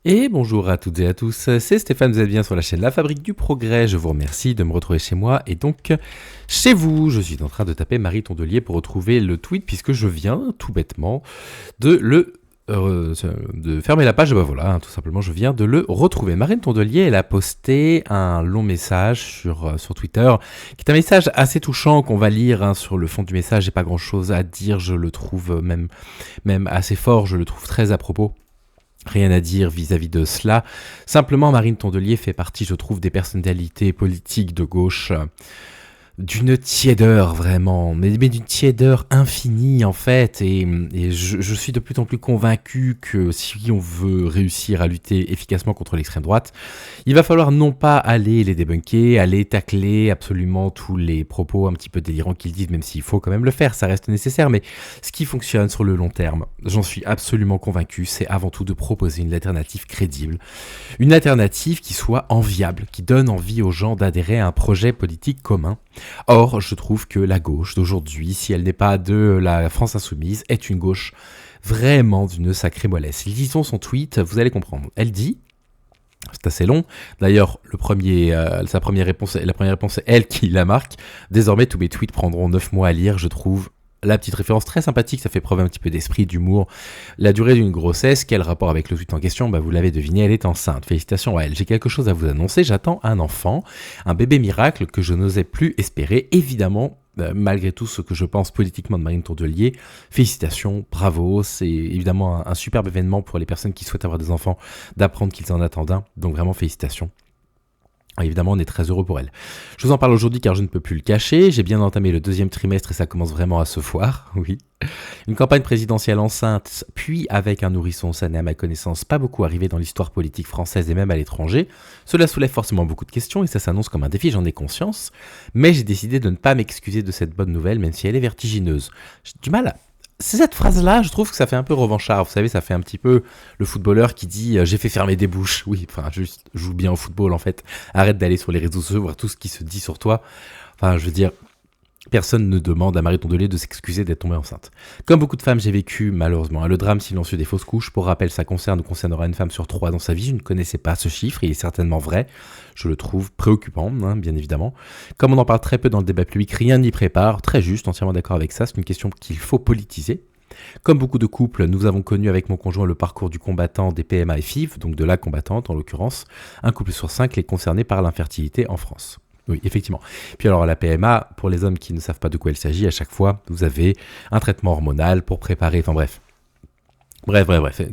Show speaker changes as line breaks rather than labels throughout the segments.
Et bonjour à toutes et à tous, c'est Stéphane, vous êtes bien sur la chaîne La Fabrique du Progrès, je vous remercie de me retrouver chez moi et donc chez vous. Je suis en train de taper Marie Tondelier pour retrouver le tweet puisque je viens tout bêtement de fermer la page, voilà, tout simplement je viens de le retrouver. Marie Tondelier, elle a posté un long message sur Twitter, qui est un message assez touchant qu'on va lire, sur le fond du message, j'ai pas grand chose à dire, je le trouve même assez fort, je le trouve très à propos. Rien à dire vis-à-vis de cela. Simplement, Marine Tondelier fait partie, je trouve, des personnalités politiques de gauche d'une tiédeur vraiment, mais d'une tiédeur infinie en fait, et je suis de plus en plus convaincu que si on veut réussir à lutter efficacement contre l'extrême droite, il va falloir non pas aller les débunker, aller tacler absolument tous les propos un petit peu délirants qu'ils disent, même s'il faut quand même le faire, ça reste nécessaire, mais ce qui fonctionne sur le long terme, j'en suis absolument convaincu, c'est avant tout de proposer une alternative crédible, une alternative qui soit enviable, qui donne envie aux gens d'adhérer à un projet politique commun. Or, je trouve que la gauche d'aujourd'hui, si elle n'est pas de la France insoumise, est une gauche vraiment d'une sacrée mollesse. Lisons son tweet, vous allez comprendre. Elle dit, c'est assez long, d'ailleurs la première réponse c'est elle qui la marque. Désormais, tous mes tweets prendront 9 mois à lire, je trouve. La petite référence très sympathique, ça fait preuve un petit peu d'esprit, d'humour. La durée d'une grossesse, quel rapport avec le tweet en question ? Vous l'avez deviné, elle est enceinte. Félicitations à elle. J'ai quelque chose à vous annoncer, j'attends un enfant, un bébé miracle que je n'osais plus espérer. Évidemment, malgré tout ce que je pense politiquement de Marine Tondelier, félicitations, bravo. C'est évidemment un superbe événement pour les personnes qui souhaitent avoir des enfants, d'apprendre qu'ils en attendent un. Donc vraiment félicitations. Évidemment, on est très heureux pour elle. Je vous en parle aujourd'hui car je ne peux plus le cacher. J'ai bien entamé le 2e trimestre et ça commence vraiment à se voir, oui. Une campagne présidentielle enceinte, puis avec un nourrisson, ça n'est à ma connaissance pas beaucoup arrivé dans l'histoire politique française et même à l'étranger. Cela soulève forcément beaucoup de questions et ça s'annonce comme un défi, j'en ai conscience. Mais j'ai décidé de ne pas m'excuser de cette bonne nouvelle, même si elle est vertigineuse. J'ai du mal à... C'est cette phrase-là, je trouve que ça fait un peu revanchard. Vous savez, ça fait un petit peu le footballeur qui dit j'ai fait fermer des bouches. Oui, enfin, juste joue bien au football en fait. Arrête d'aller sur les réseaux sociaux, voir tout ce qui se dit sur toi. Enfin, je veux dire, personne ne demande à Marie Tondelier de s'excuser d'être tombée enceinte. Comme beaucoup de femmes, j'ai vécu malheureusement le drame silencieux des fausses couches. Pour rappel, ça concerne ou concernera une femme sur 3 dans sa vie. Je ne connaissais pas ce chiffre, il est certainement vrai. Je le trouve préoccupant, bien évidemment. Comme on en parle très peu dans le débat public, rien n'y prépare. Très juste, entièrement d'accord avec ça. C'est une question qu'il faut politiser. Comme beaucoup de couples, nous avons connu avec mon conjoint le parcours du combattant des PMA et FIV, donc de la combattante en l'occurrence. Un couple sur 5 est concerné par l'infertilité en France. Oui, effectivement. Puis alors la PMA, pour les hommes qui ne savent pas de quoi il s'agit, à chaque fois, vous avez un traitement hormonal pour préparer, enfin bref. Bref,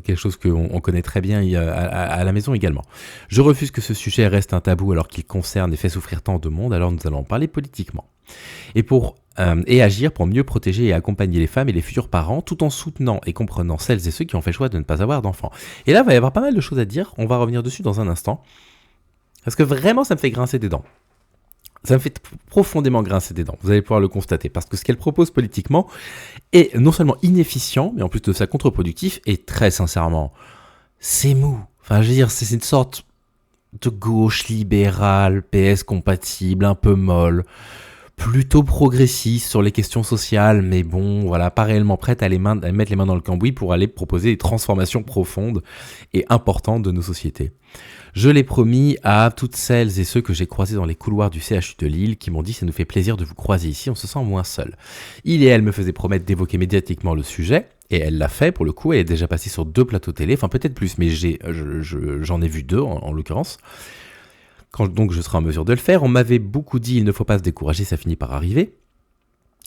quelque chose qu'on connaît très bien à la maison également. Je refuse que ce sujet reste un tabou alors qu'il concerne et fait souffrir tant de monde, alors nous allons en parler politiquement. Et agir pour mieux protéger et accompagner les femmes et les futurs parents, tout en soutenant et comprenant celles et ceux qui ont fait le choix de ne pas avoir d'enfants. Et là, il va y avoir pas mal de choses à dire, on va revenir dessus dans un instant, parce que vraiment, ça me fait grincer des dents. Ça me fait profondément grincer des dents, vous allez pouvoir le constater, parce que ce qu'elle propose politiquement est non seulement inefficient, mais en plus de ça contre-productif, et très sincèrement, c'est mou. Enfin, je veux dire, c'est une sorte de gauche libérale, PS compatible, un peu molle, plutôt progressiste sur les questions sociales, mais bon, voilà, pas réellement prête à mettre les mains dans le cambouis pour aller proposer des transformations profondes et importantes de nos sociétés. Je l'ai promis à toutes celles et ceux que j'ai croisés dans les couloirs du CHU de Lille qui m'ont dit « ça nous fait plaisir de vous croiser ici, on se sent moins seul ». Il et elle me faisaient promettre d'évoquer médiatiquement le sujet, et elle l'a fait pour le coup, elle est déjà passée sur 2 plateaux télé, enfin peut-être plus, mais j'en ai vu 2 en l'occurrence. Quand donc je serai en mesure de le faire, on m'avait beaucoup dit « il ne faut pas se décourager, ça finit par arriver ».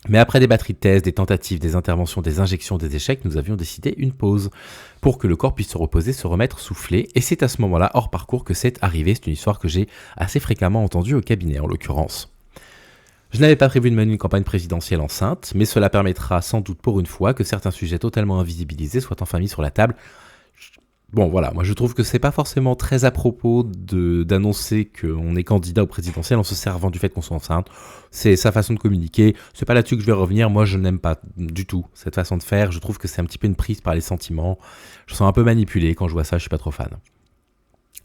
Mais après des batteries de tests, des tentatives, des interventions, des injections, des échecs, nous avions décidé une pause pour que le corps puisse se reposer, se remettre, souffler. Et c'est à ce moment-là, hors parcours, que c'est arrivé. C'est une histoire que j'ai assez fréquemment entendue au cabinet, en l'occurrence. Je n'avais pas prévu de mener une campagne présidentielle enceinte, mais cela permettra sans doute pour une fois que certains sujets totalement invisibilisés soient enfin mis sur la table. Bon voilà, moi je trouve que c'est pas forcément très à propos d'annoncer qu'on est candidat au présidentiel en se servant du fait qu'on soit enceinte. C'est sa façon de communiquer, c'est pas là-dessus que je vais revenir, moi je n'aime pas du tout cette façon de faire, je trouve que c'est un petit peu une prise par les sentiments, je me sens un peu manipulé quand je vois ça, je suis pas trop fan.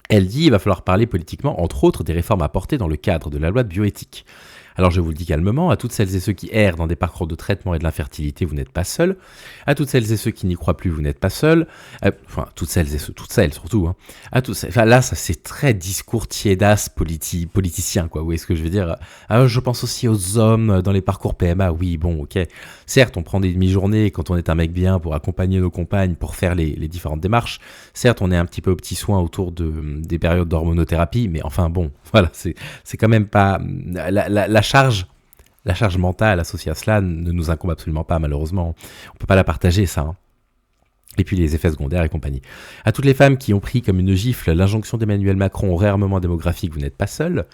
Elle dit il va falloir parler politiquement, entre autres, des réformes apportées dans le cadre de la loi de bioéthique. Alors je vous le dis calmement, à toutes celles et ceux qui errent dans des parcours de traitement et de l'infertilité, vous n'êtes pas seuls. À toutes celles et ceux qui n'y croient plus, vous n'êtes pas seuls. Enfin, toutes celles et ceux, toutes celles surtout. Hein. Enfin, là, ça c'est très discours tiédas politicien, quoi. Vous voyez ce que je veux dire? Je pense aussi aux hommes dans les parcours PMA. Oui, bon, ok. Certes, on prend des demi-journées quand on est un mec bien pour accompagner nos compagnes, pour faire les différentes démarches. Certes, on est un petit peu aux petits soins autour des périodes d'hormonothérapie, mais enfin bon, voilà, c'est quand même pas la charge mentale associée à cela ne nous incombe absolument pas, malheureusement. On peut pas la partager, ça. Hein. Et puis les effets secondaires et compagnie. À toutes les femmes qui ont pris comme une gifle l'injonction d'Emmanuel Macron au réarmement démographique, vous n'êtes pas seules.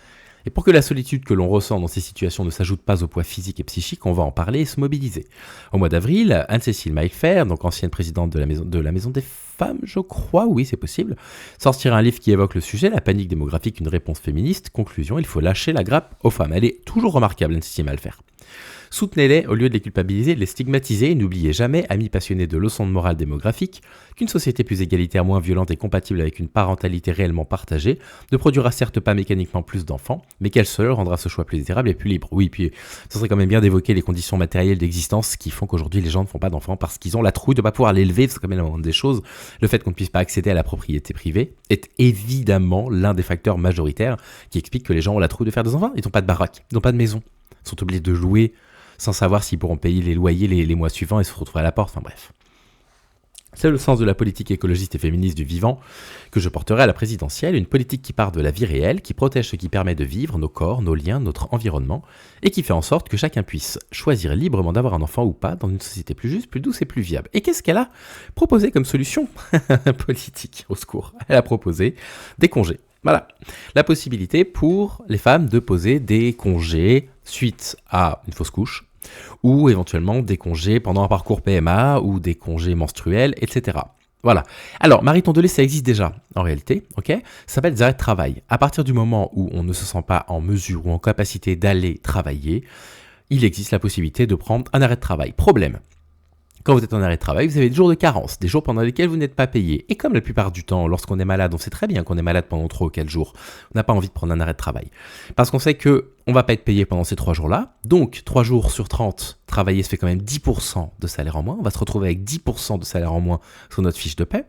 Et pour que la solitude que l'on ressent dans ces situations ne s'ajoute pas au poids physique et psychique, on va en parler et se mobiliser. Au mois d'avril, Anne-Cécile Maillefer, donc ancienne présidente de la Maison des Femmes, je crois, oui c'est possible, sortira un livre qui évoque le sujet, La panique démographique, une réponse féministe. Conclusion, il faut lâcher la grappe aux femmes. Elle est toujours remarquable, Anne-Cécile Maillefer. Soutenez-les au lieu de les culpabiliser, de les stigmatiser et n'oubliez jamais, amis passionnés de leçons de morale démographique, qu'une société plus égalitaire, moins violente et compatible avec une parentalité réellement partagée ne produira certes pas mécaniquement plus d'enfants, mais qu'elle seule rendra ce choix plus désirable et plus libre. Oui, puis ce serait quand même bien d'évoquer les conditions matérielles d'existence qui font qu'aujourd'hui les gens ne font pas d'enfants parce qu'ils ont la trouille de ne pas pouvoir l'élever, c'est quand même la moindre des choses. Le fait qu'on ne puisse pas accéder à la propriété privée est évidemment l'un des facteurs majoritaires qui explique que les gens ont la trouille de faire des enfants. Ils n'ont pas de baraque, ils n'ont pas de maison, ils sont obligés de louer sans savoir s'ils pourront payer les loyers les mois suivants et se retrouver à la porte, enfin bref. C'est le sens de la politique écologiste et féministe du vivant que je porterai à la présidentielle, une politique qui part de la vie réelle, qui protège ce qui permet de vivre, nos corps, nos liens, notre environnement, et qui fait en sorte que chacun puisse choisir librement d'avoir un enfant ou pas dans une société plus juste, plus douce et plus viable. Et qu'est-ce qu'elle a proposé comme solution politique? Au secours. Elle a proposé des congés. Voilà, la possibilité pour les femmes de poser des congés suite à une fausse couche, ou éventuellement des congés pendant un parcours PMA, ou des congés menstruels, etc. Voilà. Alors, Marie Tondelier, ça existe déjà, en réalité, ok? Ça s'appelle des arrêts de travail. À partir du moment où on ne se sent pas en mesure ou en capacité d'aller travailler, il existe la possibilité de prendre un arrêt de travail. Problème. Quand vous êtes en arrêt de travail, vous avez des jours de carence, des jours pendant lesquels vous n'êtes pas payé. Et comme la plupart du temps, lorsqu'on est malade, on sait très bien qu'on est malade pendant 3 ou 4 jours, on n'a pas envie de prendre un arrêt de travail. Parce qu'on sait qu'on ne va pas être payé pendant ces 3 jours-là. Donc, 3 jours sur 30, travailler, ça fait quand même 10% de salaire en moins. On va se retrouver avec 10% de salaire en moins sur notre fiche de paie.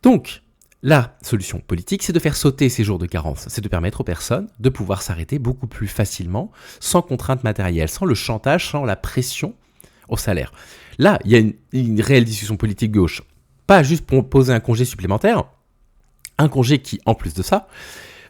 Donc, la solution politique, c'est de faire sauter ces jours de carence. C'est de permettre aux personnes de pouvoir s'arrêter beaucoup plus facilement, sans contrainte matérielle, sans le chantage, sans la pression au salaire. Là, il y a une réelle discussion politique gauche. Pas juste pour poser un congé supplémentaire, un congé qui, en plus de ça,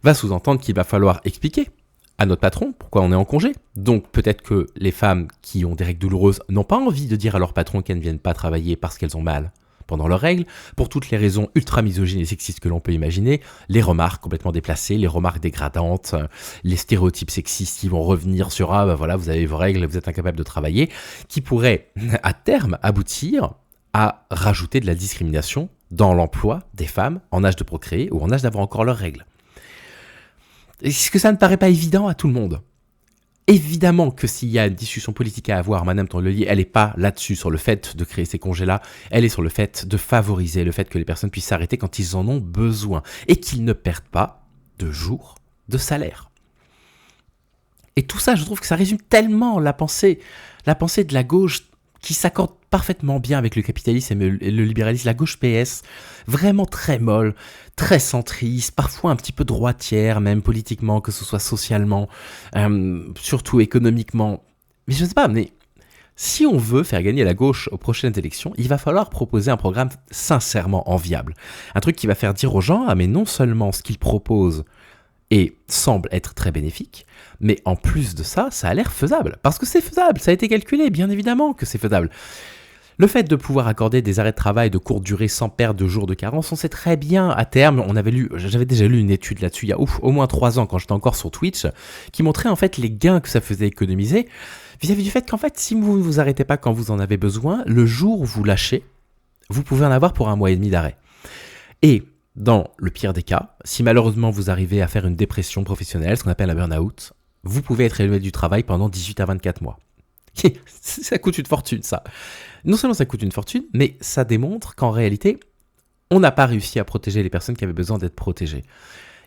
va sous-entendre qu'il va falloir expliquer à notre patron pourquoi on est en congé. Donc peut-être que les femmes qui ont des règles douloureuses n'ont pas envie de dire à leur patron qu'elles ne viennent pas travailler parce qu'elles ont mal pendant leurs règles, pour toutes les raisons ultra misogynes et sexistes que l'on peut imaginer, les remarques complètement déplacées, les remarques dégradantes, les stéréotypes sexistes qui vont revenir sur « Ah bah voilà, vous avez vos règles, vous êtes incapable de travailler », qui pourraient à terme aboutir à rajouter de la discrimination dans l'emploi des femmes en âge de procréer ou en âge d'avoir encore leurs règles. Est-ce que ça ne paraît pas évident à tout le monde ? Évidemment que s'il y a une discussion politique à avoir, Madame Tondelier, elle n'est pas là-dessus, sur le fait de créer ces congés-là, elle est sur le fait de favoriser le fait que les personnes puissent s'arrêter quand ils en ont besoin et qu'ils ne perdent pas de jours de salaire. Et tout ça, je trouve que ça résume tellement la pensée de la gauche qui s'accorde parfaitement bien avec le capitalisme et le libéralisme, la gauche PS, vraiment très molle, très centriste, parfois un petit peu droitière, même politiquement, que ce soit socialement, surtout économiquement. Mais je ne sais pas, mais si on veut faire gagner la gauche aux prochaines élections, il va falloir proposer un programme sincèrement enviable. Un truc qui va faire dire aux gens, ah mais non seulement ce qu'ils proposent et semble être très bénéfique, mais en plus de ça, ça a l'air faisable. Parce que c'est faisable, ça a été calculé, bien évidemment que c'est faisable. Le fait de pouvoir accorder des arrêts de travail de courte durée sans perdre de jours de carence, on sait très bien, à terme, j'avais déjà lu une étude là-dessus il y a au moins 3 ans quand j'étais encore sur Twitch, qui montrait en fait les gains que ça faisait économiser, vis-à-vis du fait qu'en fait, si vous ne vous arrêtez pas quand vous en avez besoin, le jour où vous lâchez, vous pouvez en avoir pour 1 mois et demi d'arrêt. Et dans le pire des cas, si malheureusement vous arrivez à faire une dépression professionnelle, ce qu'on appelle un burn-out, vous pouvez être éloigné du travail pendant 18 à 24 mois. Ça coûte une fortune, ça. Non seulement ça coûte une fortune, mais ça démontre qu'en réalité, on n'a pas réussi à protéger les personnes qui avaient besoin d'être protégées.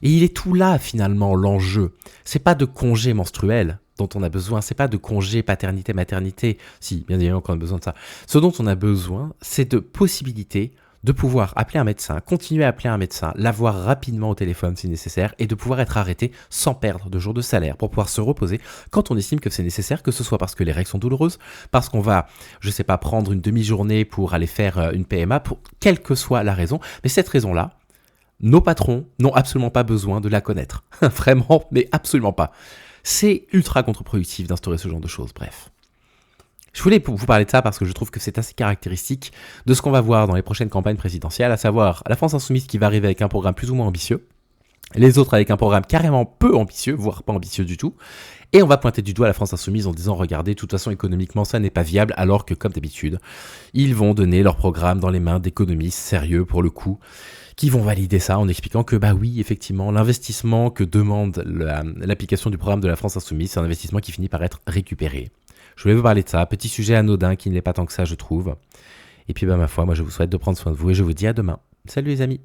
Et il est tout là finalement l'enjeu. C'est pas de congé menstruel dont on a besoin, c'est pas de congé paternité-maternité, si bien évidemment qu'on a besoin de ça. Ce dont on a besoin, c'est de possibilités de pouvoir appeler un médecin, continuer à appeler un médecin, l'avoir rapidement au téléphone si nécessaire, et de pouvoir être arrêté sans perdre de jours de salaire pour pouvoir se reposer quand on estime que c'est nécessaire, que ce soit parce que les règles sont douloureuses, parce qu'on va, je sais pas, prendre une demi-journée pour aller faire une PMA, pour quelle que soit la raison, mais cette raison-là, nos patrons n'ont absolument pas besoin de la connaître. Vraiment, mais absolument pas. C'est ultra contre-productif d'instaurer ce genre de choses, bref. Je voulais vous parler de ça parce que je trouve que c'est assez caractéristique de ce qu'on va voir dans les prochaines campagnes présidentielles, à savoir la France Insoumise qui va arriver avec un programme plus ou moins ambitieux, les autres avec un programme carrément peu ambitieux, voire pas ambitieux du tout, et on va pointer du doigt la France Insoumise en disant « Regardez, de toute façon économiquement ça n'est pas viable », alors que comme d'habitude, ils vont donner leur programme dans les mains d'économistes sérieux pour le coup, qui vont valider ça en expliquant que bah oui, effectivement, l'investissement que demande l'application du programme de la France Insoumise, c'est un investissement qui finit par être récupéré. Je voulais vous parler de ça, petit sujet anodin qui ne l'est pas tant que ça, je trouve. Et puis, ma foi, moi je vous souhaite de prendre soin de vous et je vous dis à demain. Salut les amis!